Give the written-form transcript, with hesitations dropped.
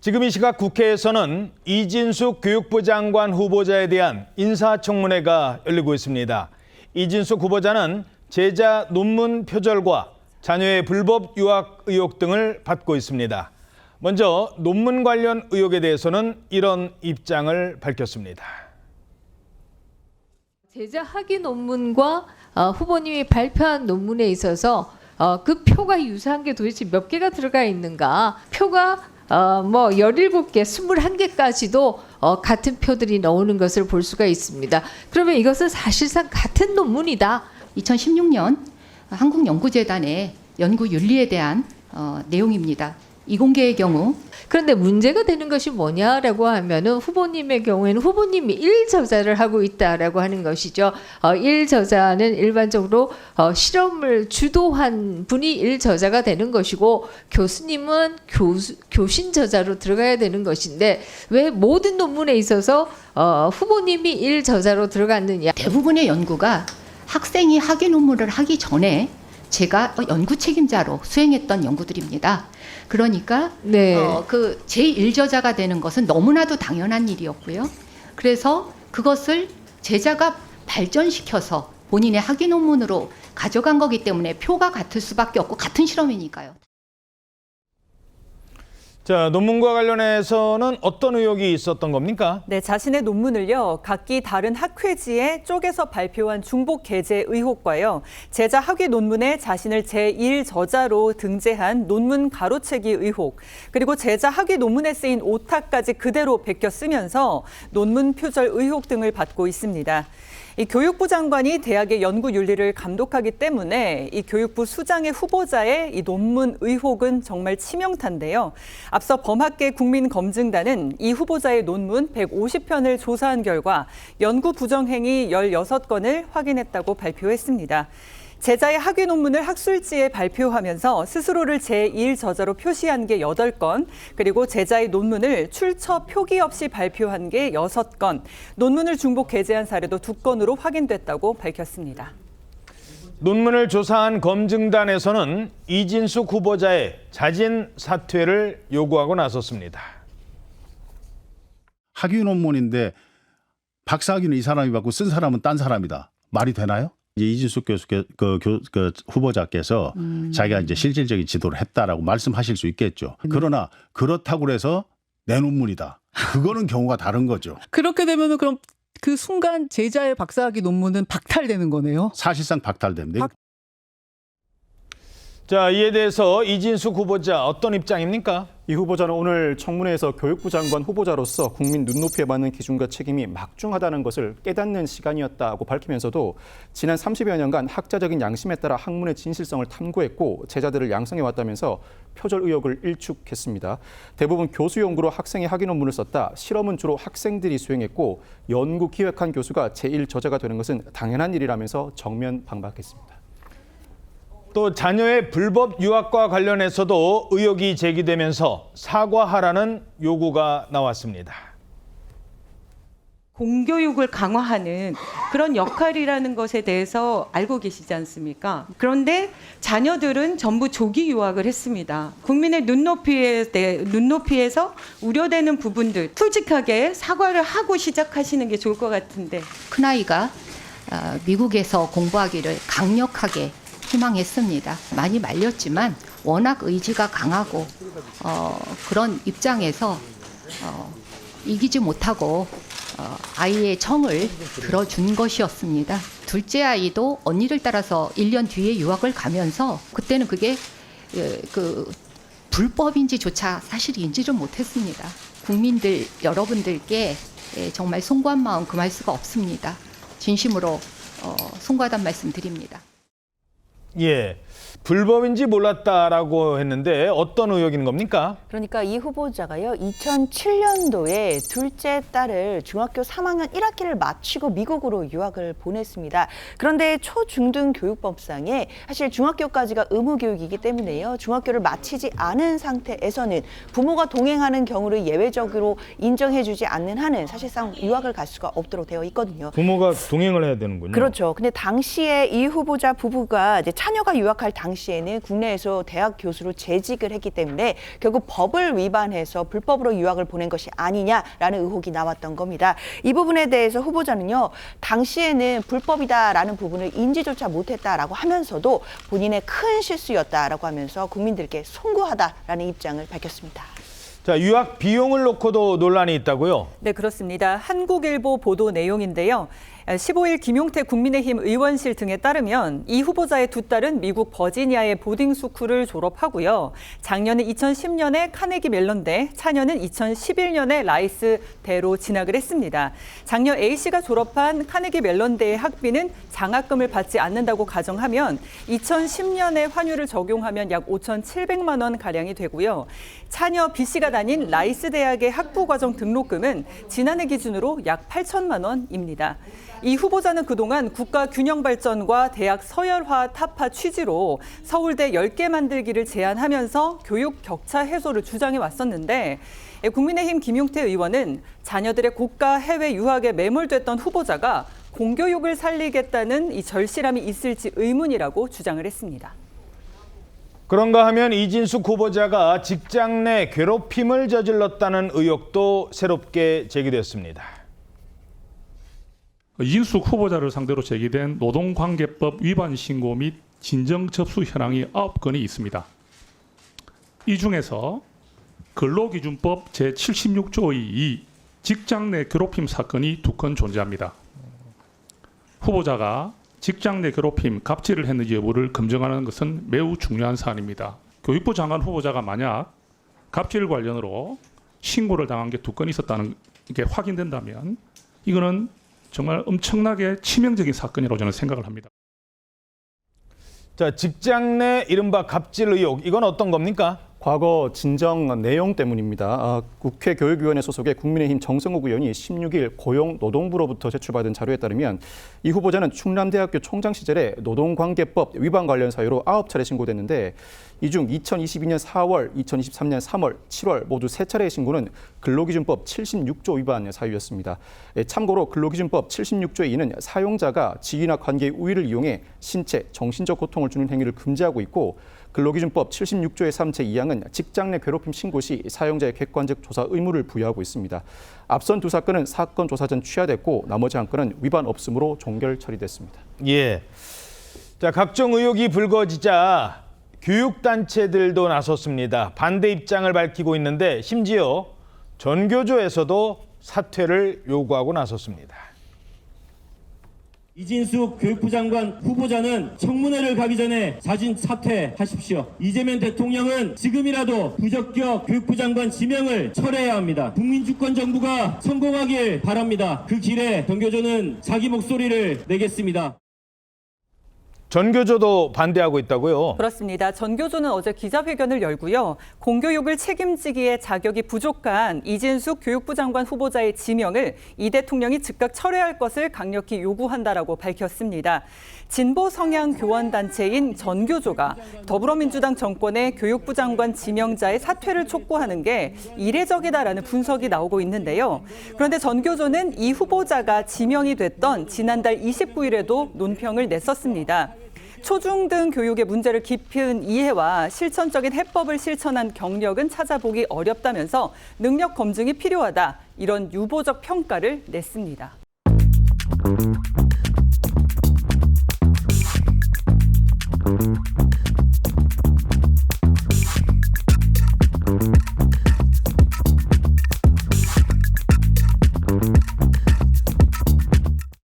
지금 이 시각 국회에서는 이진숙 교육부 장관 후보자에 대한 인사청문회가 열리고 있습니다. 이진숙 후보자는 제자 논문 표절과 자녀의 불법 유학 의혹 등을 받고 있습니다. 먼저 논문 관련 의혹에 대해서는 이런 입장을 밝혔습니다. 제자 학위 논문과 후보님이 발표한 논문에 있어서 그 표가 유사한 게 도대체 몇 개가 들어가 있는가? 표가 17개, 21개까지도 같은 표들이 나오는 것을 볼 수가 있습니다. 그러면 이것은 사실상 같은 논문이다. 2016년 한국연구재단의 연구윤리에 대한 내용입니다. 이공개의 경우 그런데 문제가 되는 것이 뭐냐라고 하면은 후보님의 경우에는 후보님이 1저자를 하고 있다라고 하는 것이죠. 1저자는 일반적으로 실험을 주도한 분이 1저자가 되는 것이고 교수님은 교신 저자로 들어가야 되는 것인데 왜 모든 논문에 있어서 후보님이 1저자로 들어갔느냐. 대부분의 연구가 학생이 학위 논문을 하기 전에 제가 연구 책임자로 수행했던 연구들입니다. 그러니까 네. 그 제1저자가 되는 것은 너무나도 당연한 일이었고요. 그래서 그것을 제자가 발전시켜서 본인의 학위 논문으로 가져간 거기 때문에 표가 같을 수밖에 없고 같은 실험이니까요. 자, 논문과 관련해서는 어떤 의혹이 있었던 겁니까? 네, 자신의 논문을요, 각기 다른 학회지에 쪼개서 발표한 중복 게재 의혹과요, 제자 학위 논문에 자신을 제1저자로 등재한 논문 가로채기 의혹, 그리고 제자 학위 논문에 쓰인 오타까지 그대로 베껴 쓰면서 논문 표절 의혹 등을 받고 있습니다. 이 교육부 장관이 대학의 연구 윤리를 감독하기 때문에 이 교육부 수장의 후보자의 이 논문 의혹은 정말 치명타인데요. 앞서 범학계 국민검증단은 이 후보자의 논문 150편을 조사한 결과 연구 부정행위 16건을 확인했다고 발표했습니다. 제자의 학위 논문을 학술지에 발표하면서 스스로를 제1저자로 표시한 게 8건, 그리고 제자의 논문을 출처 표기 없이 발표한 게 6건, 논문을 중복 게재한 사례도 2건으로 확인됐다고 밝혔습니다. 논문을 조사한 검증단에서는 이진숙 후보자의 자진 사퇴를 요구하고 나섰습니다. 학위 논문인데 박사학위는 이 사람이 받고 쓴 사람은 딴 사람이다. 말이 되나요? 이제 이진숙 후보자께서 자기가 이제 실질적인 지도를 했다라고 말씀하실 수 있겠죠. 그러나 그렇다고 해서 내 논문이다. 그거는 경우가 다른 거죠. 그렇게 되면은 그럼 그 순간 제자의 박사학위 논문은 박탈되는 거네요. 사실상 박탈됩니다. 자, 이에 대해서 이진숙 후보자 어떤 입장입니까? 이 후보자는 오늘 청문회에서 교육부 장관 후보자로서 국민 눈높이에 맞는 기준과 책임이 막중하다는 것을 깨닫는 시간이었다고 밝히면서도 지난 30여 년간 학자적인 양심에 따라 학문의 진실성을 탐구했고 제자들을 양성해왔다면서 표절 의혹을 일축했습니다. 대부분 교수 연구로 학생의 학위 논문을 썼다. 실험은 주로 학생들이 수행했고 연구 기획한 교수가 제1저자가 되는 것은 당연한 일이라면서 정면 반박했습니다. 또 자녀의 불법 유학과 관련해서도 의혹이 제기되면서 사과하라는 요구가 나왔습니다. 공교육을 강화하는 그런 역할이라는 것에 대해서 알고 계시지 않습니까? 그런데 자녀들은 전부 조기 유학을 했습니다. 국민의 눈높이에서 우려되는 부분들 솔직하게 사과를 하고 시작하시는 게 좋을 것 같은데. 큰아이가 미국에서 공부하기를 강력하게 희망했습니다. 많이 말렸지만 워낙 의지가 강하고 그런 입장에서 이기지 못하고 아이의 정을 들어준 것이었습니다. 둘째 아이도 언니를 따라서 1년 뒤에 유학을 가면서 그때는 그게 그 불법인지조차 사실 인지를 못했습니다. 국민들 여러분들께 정말 송구한 마음 금할 수가 없습니다. 진심으로 송구하다는 말씀 드립니다. 예, 불법인지 몰랐다라고 했는데 어떤 의혹인 겁니까? 그러니까 이 후보자가요, 2007년도에 둘째 딸을 중학교 3학년 1학기를 마치고 미국으로 유학을 보냈습니다. 그런데 초중등 교육법상에 사실 중학교까지가 의무 교육이기 때문에요. 중학교를 마치지 않은 상태에서는 부모가 동행하는 경우를 예외적으로 인정해주지 않는 한은 사실상 유학을 갈 수가 없도록 되어 있거든요. 부모가 동행을 해야 되는군요. 그렇죠. 근데 당시에 이 후보자 부부가 이제 자녀가 유학할 유학할 당시에는 국내에서 대학 교수로 재직을 했기 때문에 결국 법을 위반해서 불법으로 유학을 보낸 것이 아니냐라는 의혹이 나왔던 겁니다. 이 부분에 대해서 후보자는요, 당시에는 불법이다라는 부분을 인지조차 못했다라고 하면서도 본인의 큰 실수였다라고 하면서 국민들께 송구하다라는 입장을 밝혔습니다. 자, 유학 비용을 놓고도 논란이 있다고요? 네, 그렇습니다. 한국일보 보도 내용인데요. 15일 김용태 국민의힘 의원실 등에 따르면 이 후보자의 두 딸은 미국 버지니아의 보딩 스쿨을 졸업하고요. 작년에 2010년에 카네기 멜론대, 차년은 2011년에 라이스대로 진학을 했습니다. 작년 A씨가 졸업한 카네기 멜론대의 학비는 장학금을 받지 않는다고 가정하면 2010년에 환율을 적용하면 약 5,700만 원 가량이 되고요. 차녀 B씨가 다닌 라이스 대학의 학부과정 등록금은 지난해 기준으로 약 8천만 원입니다. 이 후보자는 그동안 국가 균형 발전과 대학 서열화 타파 취지로 서울대 10개 만들기를 제안하면서 교육 격차 해소를 주장해 왔었는데, 국민의힘 김용태 의원은 자녀들의 고가 해외 유학에 매몰됐던 후보자가 공교육을 살리겠다는 이 절실함이 있을지 의문이라고 주장을 했습니다. 그런가 하면 이진숙 후보자가 직장 내 괴롭힘을 저질렀다는 의혹도 새롭게 제기됐습니다. 이진숙 후보자를 상대로 제기된 노동관계법 위반 신고 및 진정 접수 현황이 9건이 있습니다. 이 중에서 근로기준법 제76조의 2 직장 내 괴롭힘 사건이 2건 존재합니다. 후보자가 직장 내 괴롭힘, 갑질을 했는지 여부를 검증하는 것은 매우 중요한 사안입니다. 교육부 장관 후보자가 만약 갑질 관련으로 신고를 당한 게 2건 있었다는 게 확인된다면 이거는 정말 엄청나게 치명적인 사건이라고 저는 생각을 합니다. 자, 직장 내 이른바 갑질 의혹, 이건 어떤 겁니까? 과거 진정 내용 때문입니다. 국회 교육위원회 소속의 국민의힘 정성욱 의원이 16일 고용노동부로부터 제출받은 자료에 따르면 이 후보자는 충남대학교 총장 시절에 노동관계법 위반 관련 사유로 9차례 신고됐는데 이 중 2022년 4월, 2023년 3월, 7월 모두 3차례의 신고는 근로기준법 76조 위반 사유였습니다. 참고로 근로기준법 76조의 2는 사용자가 직위나 관계의 우위를 이용해 신체, 정신적 고통을 주는 행위를 금지하고 있고 근로기준법 76조의 3 제2항은 직장 내 괴롭힘 신고 시 사용자의 객관적 조사 의무를 부여하고 있습니다. 앞선 두 사건은 사건 조사 전 취하됐고 나머지 한 건은 위반 없음으로 종결 처리됐습니다. 예. 자, 각종 의혹이 불거지자 교육단체들도 나섰습니다. 반대 입장을 밝히고 있는데 심지어 전교조에서도 사퇴를 요구하고 나섰습니다. 이진숙 교육부 장관 후보자는 청문회를 가기 전에 자진 사퇴하십시오. 이재명 대통령은 지금이라도 부적격 교육부 장관 지명을 철회해야 합니다. 국민주권 정부가 성공하길 바랍니다. 그 길에 전교조는 자기 목소리를 내겠습니다. 전교조도 반대하고 있다고요? 그렇습니다. 전교조는 어제 기자회견을 열고요. 공교육을 책임지기에 자격이 부족한 이진숙 교육부 장관 후보자의 지명을 이 대통령이 즉각 철회할 것을 강력히 요구한다라고 밝혔습니다. 진보 성향 교원단체인 전교조가 더불어민주당 정권의 교육부 장관 지명자의 사퇴를 촉구하는 게 이례적이다라는 분석이 나오고 있는데요. 그런데 전교조는 이 후보자가 지명이 됐던 지난달 29일에도 논평을 냈었습니다. 초중등 교육의 문제를 깊은 이해와 실천적인 해법을 실천한 경력은 찾아보기 어렵다면서 능력 검증이 필요하다, 이런 유보적 평가를 냈습니다.